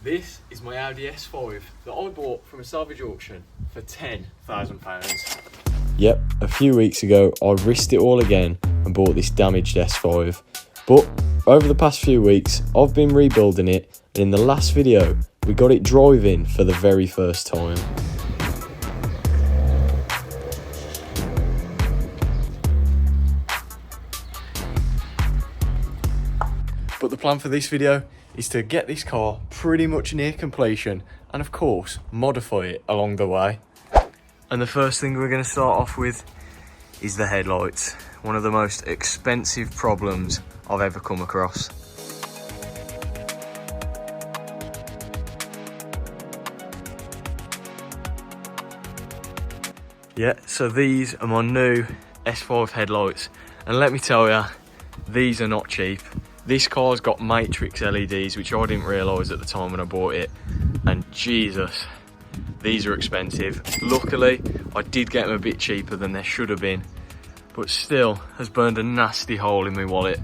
This is my Audi S5 that I bought from a salvage auction for £10,000. Yep, a few weeks ago I risked it all again and bought this damaged S5. But over the past few weeks I've been rebuilding it, and in the last video we got it driving for the very first time. But the plan for this video is to get this car pretty much near completion and of course modify it along the way. And the first thing we're going to start off with is the headlights. One of the most expensive problems I've ever come across. Yeah, so these are my new S5 headlights, and let me tell you, these are not cheap. This car's got matrix LEDs, which I didn't realise at the time when I bought it, and Jesus, these are expensive. Luckily, I did get them a bit cheaper than they should have been, but still has burned a nasty hole in my wallet.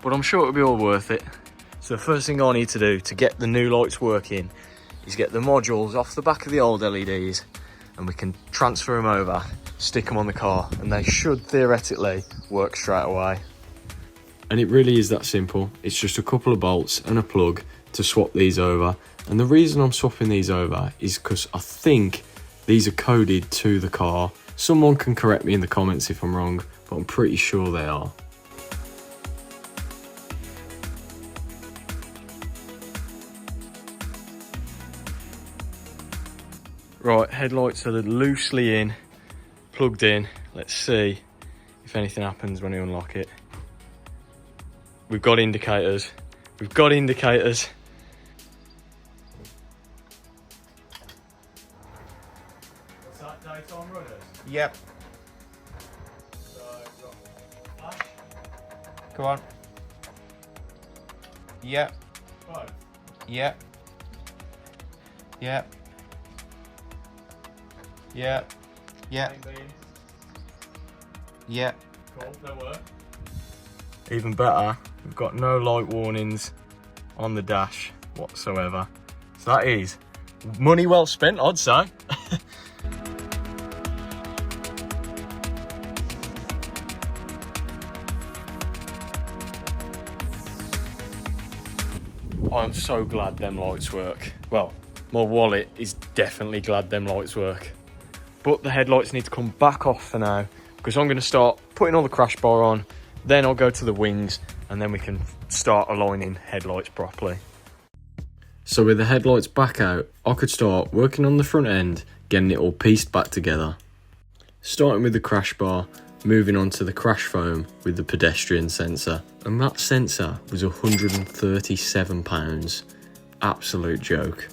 But I'm sure it'll be all worth it. So the first thing I need to do to get the new lights working is get the modules off the back of the old LEDs, and we can transfer them over, stick them on the car, and they should theoretically work straight away. And it really is that simple. It's just a couple of bolts and a plug to swap these over. And the reason I'm swapping these over is because I think these are coded to the car. Someone can correct me in the comments if I'm wrong, but I'm pretty sure they are. Right, headlights are loosely in, plugged in. Let's see if anything happens when we unlock it. We've got indicators. We've got indicators. What's that, daytime runners? Yep. So, we've got flash, Go on. Yep. both. Yep. Yep. Yep. Yep. Main beam. Yep. Cool, they work. Even better, we've got no light warnings on the dash whatsoever. So that is money well spent, I'd say. I'm so glad them lights work. Well, my wallet is definitely glad them lights work. But the headlights need to come back off for now, because I'm going to start putting all the crash bar on, then I'll go to the wings, and then we can start aligning headlights properly. So with the headlights back out, I could start working on the front end, getting it all pieced back together. Starting with the crash bar, moving on to the crash foam with the pedestrian sensor. And that sensor was £137. Absolute joke.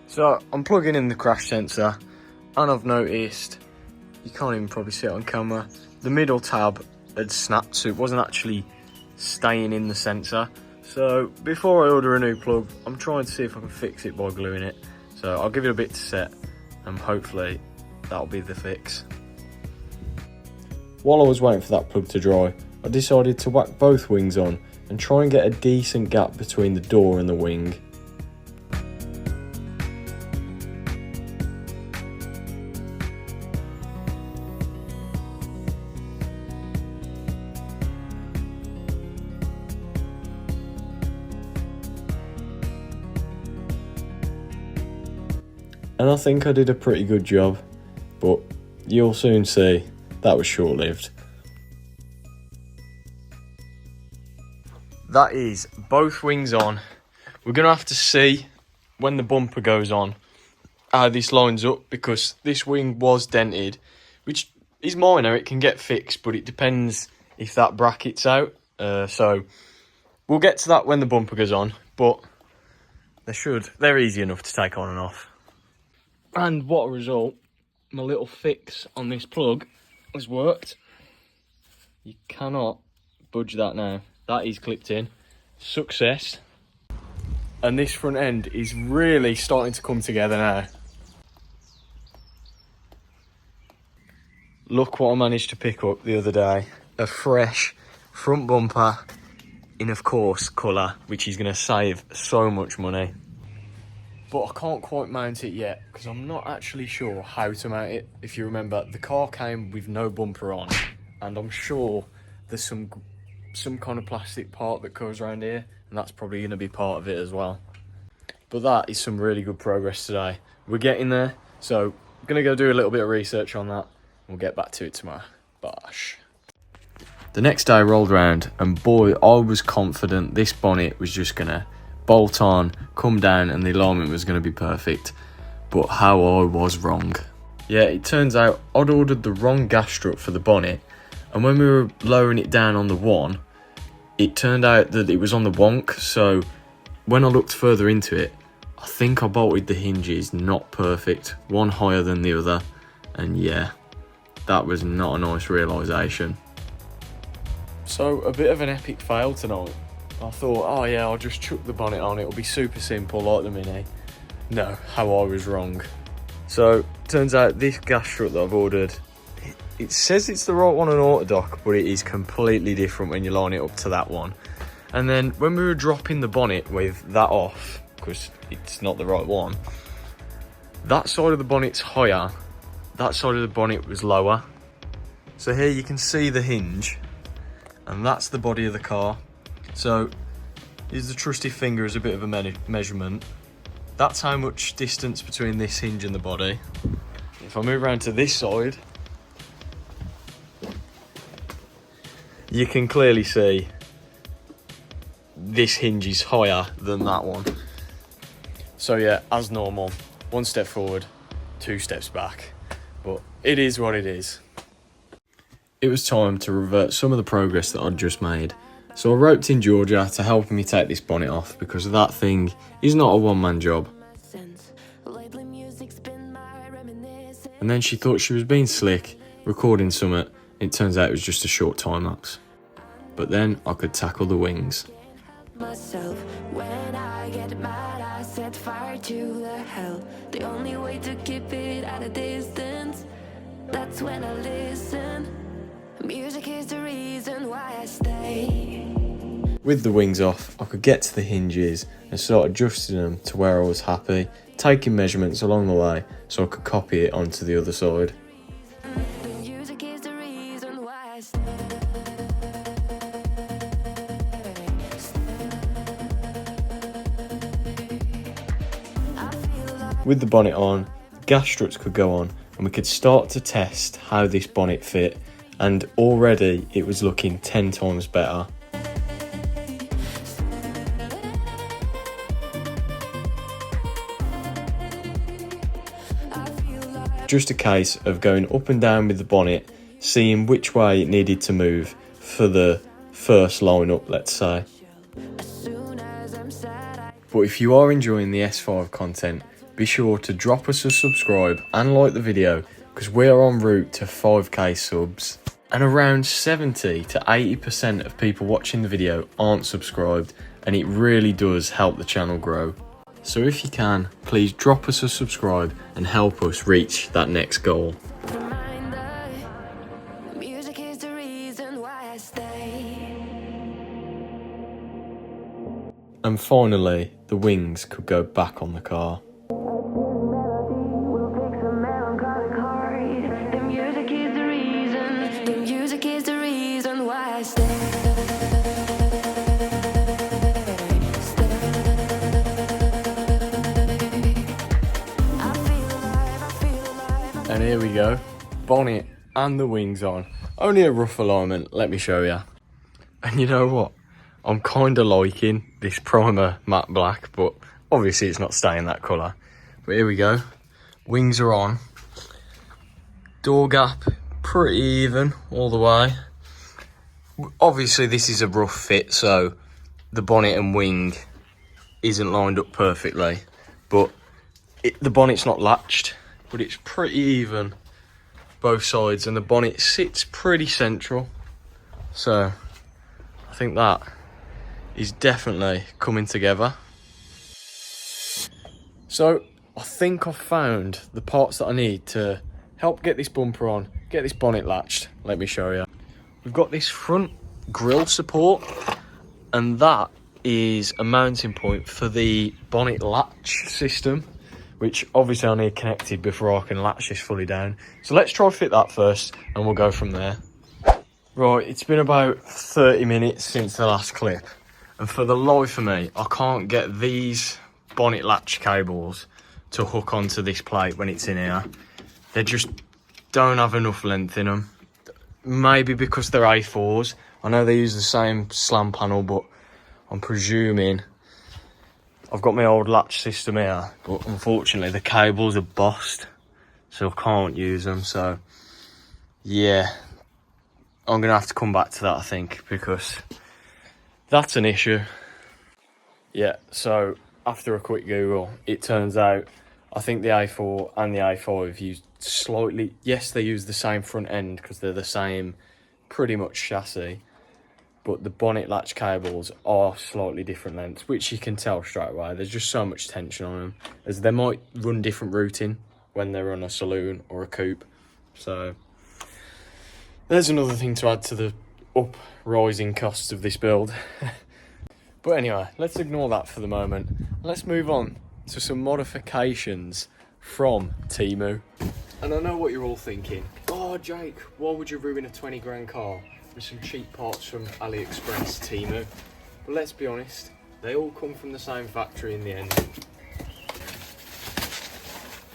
So I'm plugging in the crash sensor, and I've noticed, you can't even probably see it on camera, the middle tab had snapped, so it wasn't actually staying in the sensor. So before I order a new plug, I'm trying to see if I can fix it by gluing it. So I'll give it a bit to set, and hopefully that'll be the fix. While I was waiting for that plug to dry, I decided to whack both wings on and try and get a decent gap between the door and the wing. And I think I did a pretty good job, but you'll soon see that was short-lived. That is both wings on. We're going to have to see when the bumper goes on how this lines up, because this wing was dented, which is minor, it can get fixed, but it depends if that bracket's out. So we'll get to that when the bumper goes on, but they're easy enough to take on and off. And what a result. My little fix on this plug has worked. You cannot budge that now. That is clipped in. Success. And this front end is really starting to come together now. look what I managed to pick up the other day. A fresh front bumper in, of course, colour, which is going to save so much money. But I can't quite mount it yet because I'm not actually sure how to mount it. If you remember, the car came with no bumper on, and I'm sure there's some kind of plastic part that goes around here, and that's probably going to be part of it as well. But that is some really good progress today. We're getting there, so I'm going to go do a little bit of research on that, and we'll get back to it tomorrow. Bosh. The next day rolled round, and boy, I was confident this bonnet was just going to bolt on, come down, and the alignment was going to be perfect. But how I was wrong. Yeah, it turns out I'd ordered the wrong gas strut for the bonnet, and when we were lowering it down on the one, it turned out that it was on the wonk. So when I looked further into it, I think I bolted the hinges not perfect, one higher than the other, and yeah, that was not a nice realisation. So a bit of an epic fail tonight. I thought, oh yeah, I'll just chuck the bonnet on, it'll be super simple like the Mini. No, how I was wrong. So, turns out this gas strut that I've ordered, it says it's the right one on Autodoc, but it is completely different when you line it up to that one. And then when we were dropping the bonnet with that off, because it's not the right one, that side of the bonnet's higher, that side of the bonnet was lower. So here you can see the hinge, and that's the body of the car. So, here's the trusty finger as a bit of a measurement. That's how much distance between this hinge and the body. If I move around to this side, you can clearly see this hinge is higher than that one. So yeah, as normal, 1 step forward, 2 steps back. But it is what it is. It was time to revert some of the progress that I'd just made. So I roped in Georgia to help me take this bonnet off because that thing is not a one-man job. And then she thought she was being slick, recording something. It turns out it was just a short time lapse. But then I could tackle the wings. When I get mad, I set fire to the hell. The only way to keep it at a distance, that's when I listen. Music is the reason why I stay. With the wings off, I could get to the hinges and start adjusting them to where I was happy, taking measurements along the way so I could copy it onto the other side. The music is the reason why I stay. With the bonnet on, gas struts could go on and we could start to test how this bonnet fit, and already it was looking 10 times better. Just a case of going up and down with the bonnet, seeing which way it needed to move for the first line up, let's say. But if you are enjoying the S5 content, be sure to drop us a subscribe and like the video, because we are en route to 5k subs. And around 70 to 80% of people watching the video aren't subscribed, and it really does help the channel grow. So if you can, please drop us a subscribe and help us reach that next goal. Reminder, music is the reason why I stay. And finally, the wings could go back on the car. We'll take some melancholic heart. The music is the reason. The music is the reason why I stay. And here we go, bonnet and the wings on. Only a rough alignment, let me show you. And you know what? I'm kind of liking this primer matte black, but obviously it's not staying that colour. But here we go, wings are on. Door gap, pretty even all the way. Obviously this is a rough fit, so the bonnet and wing isn't lined up perfectly. But the bonnet's not latched, but it's pretty even both sides, and the bonnet sits pretty central. So I think that is definitely coming together. So I think I've found the parts that I need to help get this bumper on, get this bonnet latched. Let me show you. We've got this front grille support, and that is a mounting point for the bonnet latch system, which obviously I need connected before I can latch this fully down. So let's try fit that first and we'll go from there. Right, it's been about 30 minutes since the last clip, and for the life of me, I can't get these bonnet latch cables to hook onto this plate when it's in here. They just don't have enough length in them. Maybe because they're A4s. I know they use the same slam panel, but I'm presuming I've got my old latch system here, but unfortunately the cables are bossed, so I can't use them. So yeah, I'm gonna have to come back to that, I think, because that's an issue. Yeah, so after a quick Google, it turns out I think the A4 and the A5 use slightly, yes, they use the same front end because they're the same pretty much chassis, but the bonnet latch cables are slightly different lengths, which you can tell straight away. There's just so much tension on them, as they might run different routing when they're on a saloon or a coupe. So there's another thing to add to the rising costs of this build. But anyway, let's ignore that for the moment. Let's move on to some modifications from Temu. And I know what you're all thinking. Oh, Jake, why would you ruin a 20 grand car with some cheap parts from AliExpress, Temu? But let's be honest, they all come from the same factory in the end.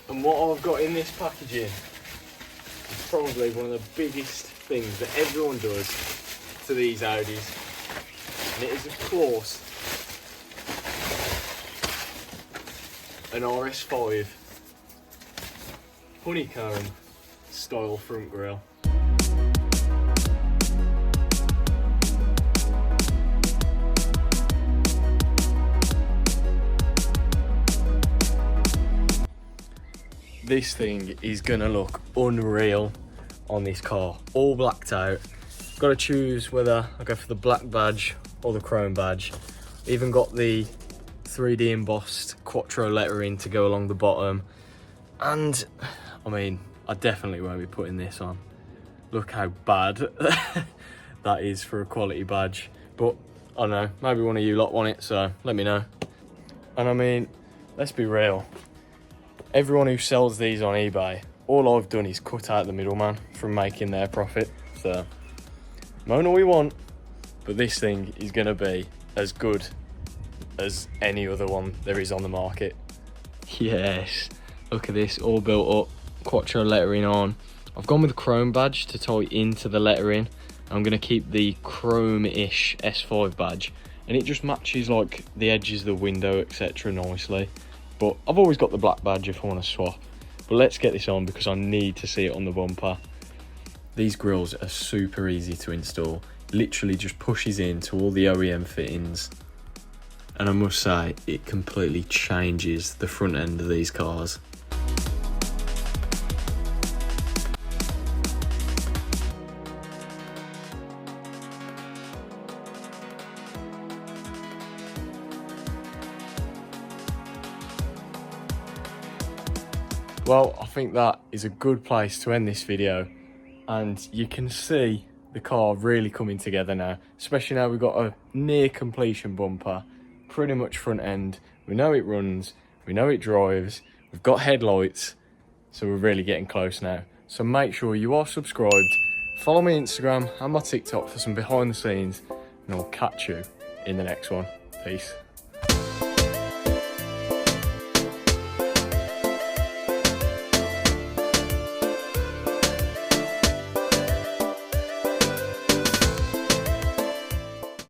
And what I've got in this packaging is probably one of the biggest things that everyone does to these Audis. And it is, of course, an RS5 honeycomb style front grille. This thing is gonna look unreal on this car, all blacked out. Got to choose whether I go for the black badge or the chrome badge. Even got the 3D embossed Quattro lettering to go along the bottom. And I mean, I definitely won't be putting this on. Look how bad that is for a quality badge. But I don't know, maybe one of you lot want it, so let me know. And I mean, let's be real. Everyone who sells these on eBay, all I've done is cut out the middleman from making their profit. So moan all we want, but this thing is gonna be as good as any other one there is on the market. Yes, look at this, all built up, Quattro lettering on. I've gone with the chrome badge to tie into the lettering. I'm gonna keep the chrome-ish S5 badge, and it just matches like the edges of the window, etc. nicely. But I've always got the black badge if I want to swap. But let's get this on because I need to see it on the bumper. These grills are super easy to install. Literally just pushes into all the OEM fittings. And I must say, it completely changes the front end of these cars. Well, I think that is a good place to end this video, and you can see the car really coming together now, especially now we've got a near completion bumper, pretty much front end. We know it runs, we know it drives, we've got headlights, so we're really getting close now. So make sure you are subscribed, follow my Instagram and my TikTok for some behind the scenes, and I'll catch you in the next one. Peace.